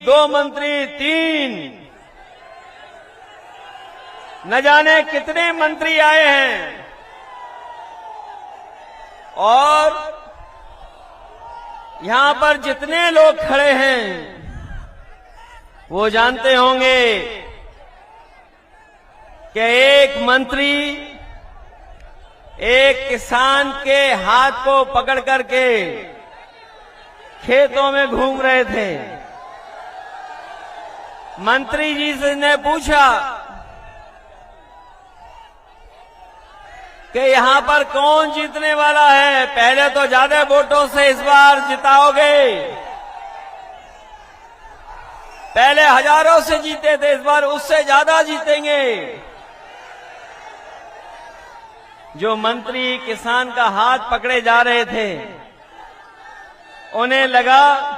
2 मंत्री 3, न जाने कितने मंत्री आए हैं और यहां पर जितने लोग खड़े हैं वो जानते होंगे कि एक मंत्री एक किसान के हाथ को पकड़ करके खेतों में घूम रहे थे। मंत्री जी से ने पूछा कि यहां पर कौन जीतने वाला है, पहले तो ज्यादा वोटों से इस बार जिताओगे, पहले हजारों से जीते थे, इस बार उससे ज्यादा जीतेंगे। जो मंत्री किसान का हाथ पकड़े जा रहे थे उन्हें लगा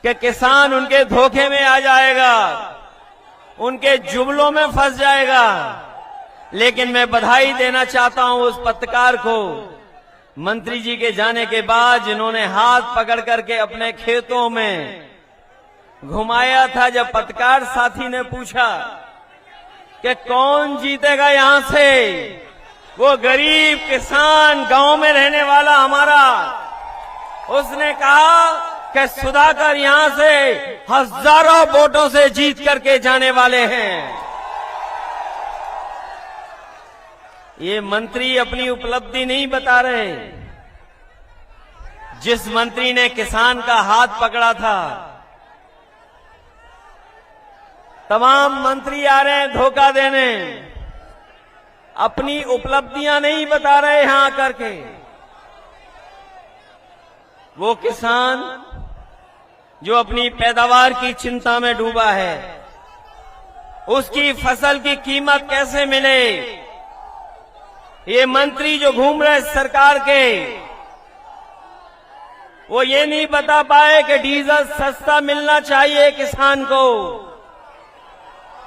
कि किसान उनके धोखे में आ जाएगा, उनके जुमलों में फंस जाएगा। लेकिन मैं बधाई देना चाहता हूं उस पत्रकार को, मंत्री जी के जाने के बाद जिन्होंने हाथ पकड़ करके अपने खेतों में घुमाया था। जब पत्रकार साथी ने पूछा कि कौन जीतेगा यहां से, वो गरीब किसान गांव में रहने वाला हमारा, उसने कहा कि सुधाकर यहां से हजारों वोटों से जीत करके जाने वाले हैं। ये मंत्री अपनी उपलब्धि नहीं बता रहे। जिस मंत्री ने किसान का हाथ पकड़ा था, तमाम मंत्री आ रहे हैं धोखा देने, अपनी उपलब्धियां नहीं बता रहे यहां आकर के। वो किसान जो अपनी पैदावार की चिंता में डूबा है, उसकी फसल की कीमत कैसे मिले, ये मंत्री जो घूम रहे सरकार के, वो ये नहीं बता पाए कि डीजल सस्ता मिलना चाहिए किसान को,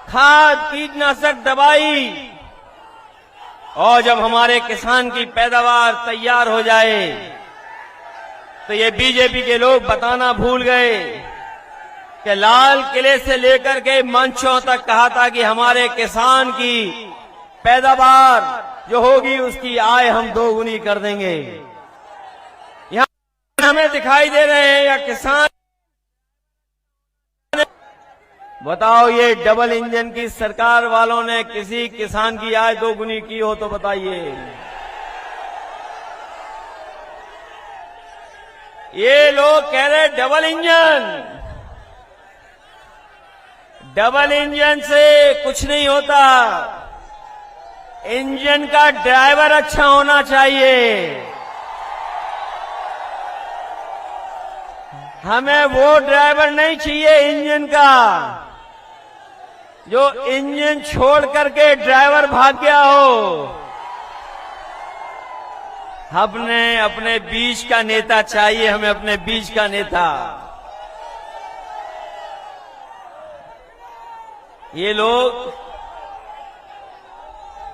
खाद कीटनाशक दवाई, और जब हमारे किसान की पैदावार तैयार हो जाए तो ये बीजेपी के लोग बताना भूल गए कि लाल किले से लेकर के मंचों तक कहा था कि हमारे किसान की पैदावार जो होगी उसकी आय हम दोगुनी कर देंगे। यहां हमें दिखाई दे रहे हैं या किसान, बताओ ये डबल इंजन की सरकार वालों ने किसी किसान की आय दोगुनी की हो तो बताइए। ये लोग कह रहे डबल इंजन से कुछ नहीं होता, इंजन का ड्राइवर अच्छा होना चाहिए। हमें वो ड्राइवर नहीं चाहिए इंजन का जो इंजन छोड़ करके ड्राइवर भाग गया हो। हमने अपने बीच का नेता चाहिए, हमें अपने बीच का नेता। ये लोग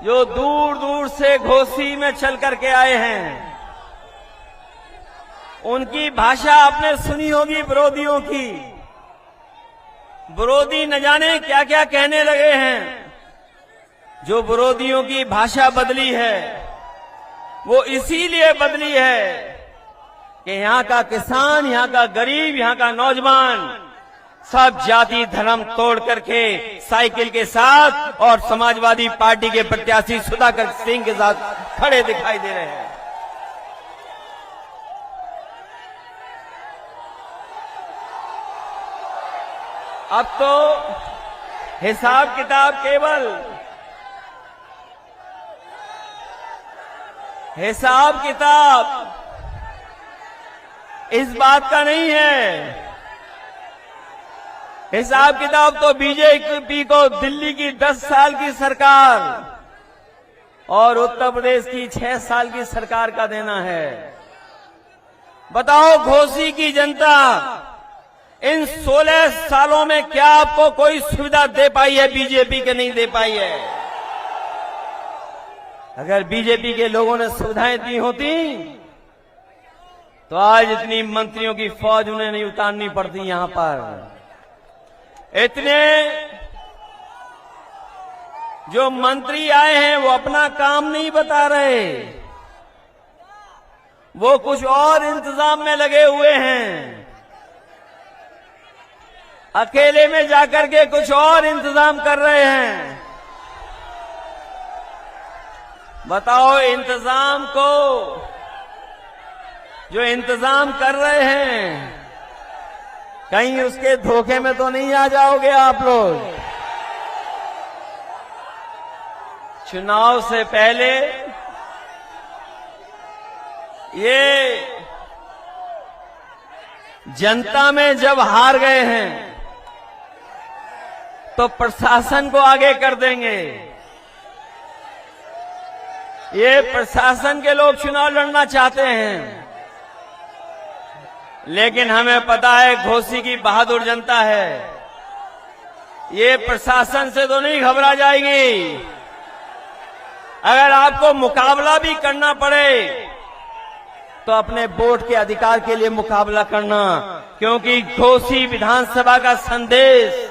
जो दूर दूर से घोसी में चल करके आए हैं, उनकी भाषा आपने सुनी होगी विरोधियों की। विरोधी न जाने क्या क्या कहने लगे हैं। जो विरोधियों की भाषा बदली है वो इसीलिए बदली है कि यहां का किसान, यहां का गरीब, यहां का नौजवान सब जाति धर्म तोड़ करके साइकिल के साथ और समाजवादी पार्टी के प्रत्याशी सुधाकर सिंह के साथ खड़े दिखाई दे रहे हैं। अब तो हिसाब किताब इस बात का नहीं है। हिसाब किताब तो बीजेपी को दिल्ली की 10 साल की सरकार और उत्तर प्रदेश की 6 साल की सरकार का देना है। बताओ घोसी की जनता इन 16 सालों में क्या आपको कोई सुविधा दे पाई है, बीजेपी के नहीं दे पाई है। अगर बीजेपी के लोगों ने सुविधाएं दी होती तो आज इतनी मंत्रियों की फौज उन्हें नहीं उतारनी पड़ती यहां पर। इतने जो मंत्री आए हैं वो अपना काम नहीं बता रहे, वो कुछ और इंतजाम में लगे हुए हैं। अकेले में जाकर के कुछ और इंतजाम कर रहे हैं। बताओ, इंतजाम को जो इंतजाम कर रहे हैं, कहीं उसके धोखे में तो नहीं आ जाओगे आप लोग? चुनाव से पहले ये जनता में जब हार गए हैं तो प्रशासन को आगे कर देंगे। ये प्रशासन के लोग चुनाव लड़ना चाहते हैं, लेकिन हमें पता है घोसी की बहादुर जनता है, ये प्रशासन से तो नहीं घबरा जाएगी। अगर आपको मुकाबला भी करना पड़े तो अपने वोट के अधिकार के लिए मुकाबला करना, क्योंकि घोसी विधानसभा का संदेश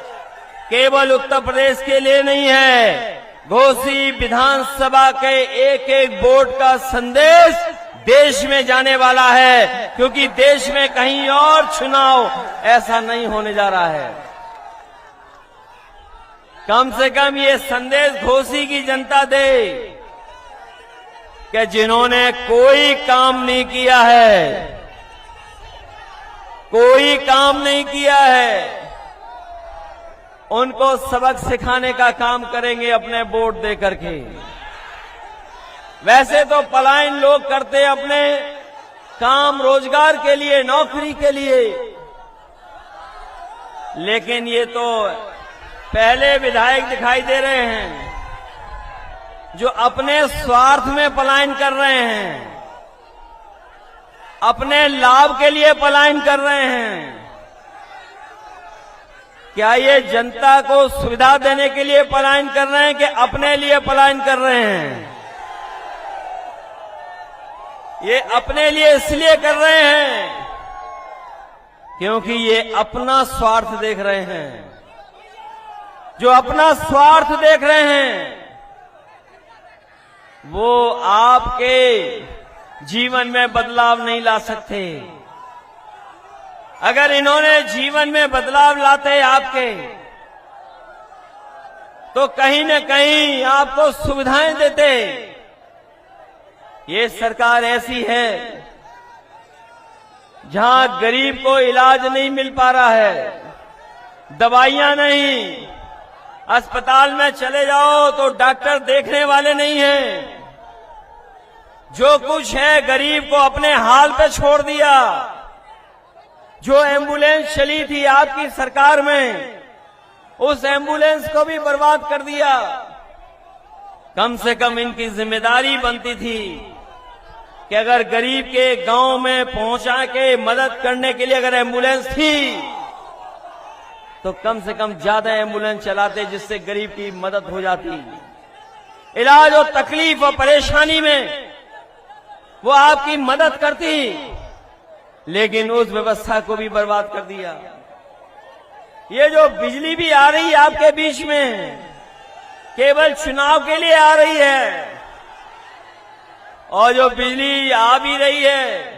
केवल उत्तर प्रदेश के लिए नहीं है। घोसी विधानसभा के एक एक वोट का संदेश देश में जाने वाला है, क्योंकि देश में कहीं और चुनाव ऐसा नहीं होने जा रहा है। कम से कम ये संदेश घोसी की जनता दे कि जिन्होंने कोई काम नहीं किया है, कोई काम नहीं किया है, उनको सबक सिखाने का काम करेंगे अपने वोट दे करके। वैसे तो पलायन लोग करते अपने काम रोजगार के लिए, नौकरी के लिए, लेकिन ये तो पहले विधायक दिखाई दे रहे हैं जो अपने स्वार्थ में पलायन कर रहे हैं, अपने लाभ के लिए पलायन कर रहे हैं। क्या ये जनता को सुविधा देने के लिए पलायन कर रहे हैं कि अपने लिए पलायन कर रहे हैं? ये अपने लिए इसलिए कर रहे हैं क्योंकि ये अपना स्वार्थ देख रहे हैं। जो अपना स्वार्थ देख रहे हैं वो आपके जीवन में बदलाव नहीं ला सकते। अगर इन्होंने जीवन में बदलाव लाते आपके, तो कहीं न कहीं आपको सुविधाएं देते। ये सरकार ऐसी है जहां गरीब को इलाज नहीं मिल पा रहा है, दवाइयां नहीं, अस्पताल में चले जाओ तो डॉक्टर देखने वाले नहीं हैं। जो कुछ है गरीब को अपने हाल पे छोड़ दिया। जो एम्बुलेंस चली थी आपकी सरकार में, उस एम्बुलेंस को भी बर्बाद कर दिया। कम से कम इनकी जिम्मेदारी बनती थी कि अगर गरीब के गांव में पहुंचा के मदद करने के लिए अगर एम्बुलेंस थी तो कम से कम ज्यादा एम्बुलेंस चलाते, जिससे गरीब की मदद हो जाती। इलाज और तकलीफ और परेशानी में वो आपकी मदद करती, लेकिन उस व्यवस्था को भी बर्बाद कर दिया। ये जो बिजली भी आ रही है आपके बीच में, केवल चुनाव के लिए आ रही है। और जो बिजली आ भी रही है,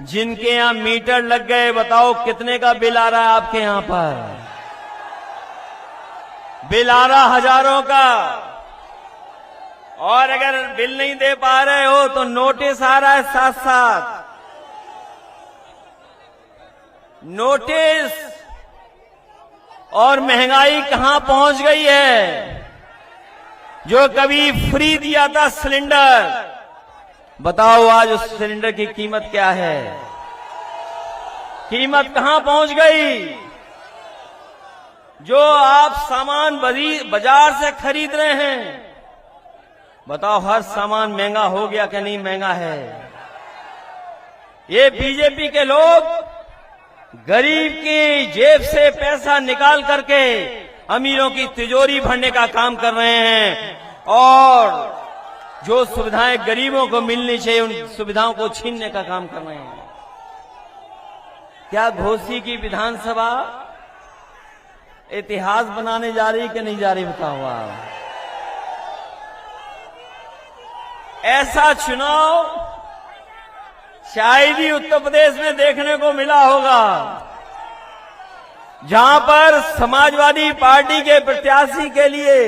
जिनके यहां मीटर लग गए, बताओ कितने का बिल आ रहा है आपके यहां पर? बिल आ रहा हजारों का। और अगर बिल नहीं दे पा रहे हो तो नोटिस आ रहा है साथ साथ। नोटिस। और महंगाई कहां पहुंच गई है? जो कभी फ्री दिया था सिलेंडर, बताओ आज उस सिलेंडर की कीमत क्या है? कीमत कहां पहुंच गई? जो आप सामान बाजार से खरीद रहे हैं, बताओ हर सामान महंगा हो गया कि नहीं महंगा है? ये बीजेपी के लोग गरीब की जेब से पैसा निकाल करके अमीरों की तिजोरी भरने का काम कर रहे हैं, और जो सुविधाएं गरीबों को मिलनी चाहिए उन सुविधाओं को छीनने का काम कर रहे हैं। क्या घोसी की विधानसभा इतिहास बनाने जा रही कि नहीं जा रही, बताओ आप। ऐसा चुनाव शायद ही उत्तर प्रदेश में देखने को मिला होगा, जहां पर समाजवादी पार्टी के प्रत्याशी के लिए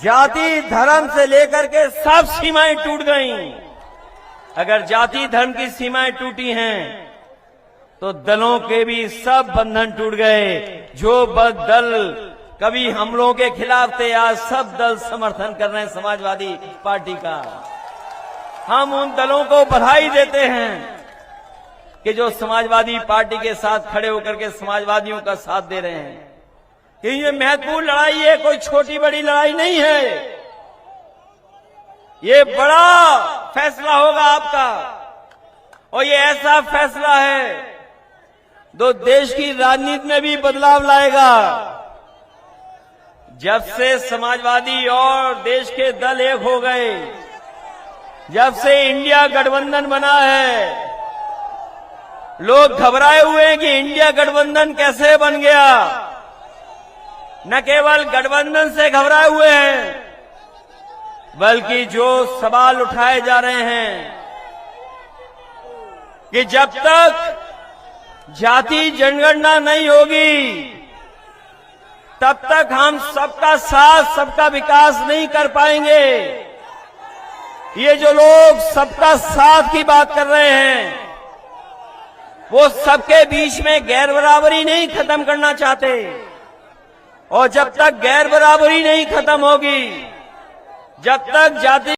जाति धर्म से लेकर के सब सीमाएं टूट गईं। अगर जाति धर्म की सीमाएं टूटी हैं तो दलों के भी सब बंधन टूट गए। जो दल कभी हमलों के खिलाफ थे, आज सब दल समर्थन कर रहे हैं समाजवादी पार्टी का। हम उन दलों को बधाई देते हैं कि जो समाजवादी पार्टी के साथ खड़े होकर के समाजवादियों का साथ दे रहे हैं। कि ये महत्वपूर्ण लड़ाई है, कोई छोटी बड़ी लड़ाई नहीं है। ये बड़ा फैसला होगा आपका, और ये ऐसा फैसला है जो देश की राजनीति में भी बदलाव लाएगा। जब से समाजवादी और देश के दल एक हो गए, जब से इंडिया गठबंधन बना है, लोग घबराए हुए हैं कि इंडिया गठबंधन कैसे बन गया। न केवल गठबंधन से घबराए हुए हैं, बल्कि जो सवाल उठाए जा रहे हैं कि जब तक जाति जनगणना नहीं होगी, तब तक हम सबका साथ सबका विकास नहीं कर पाएंगे। ये जो लोग सबका साथ की बात कर रहे हैं, वो सबके बीच में गैर बराबरी नहीं खत्म करना चाहते। और जब तक गैर बराबरी नहीं खत्म होगी, जब तक जाति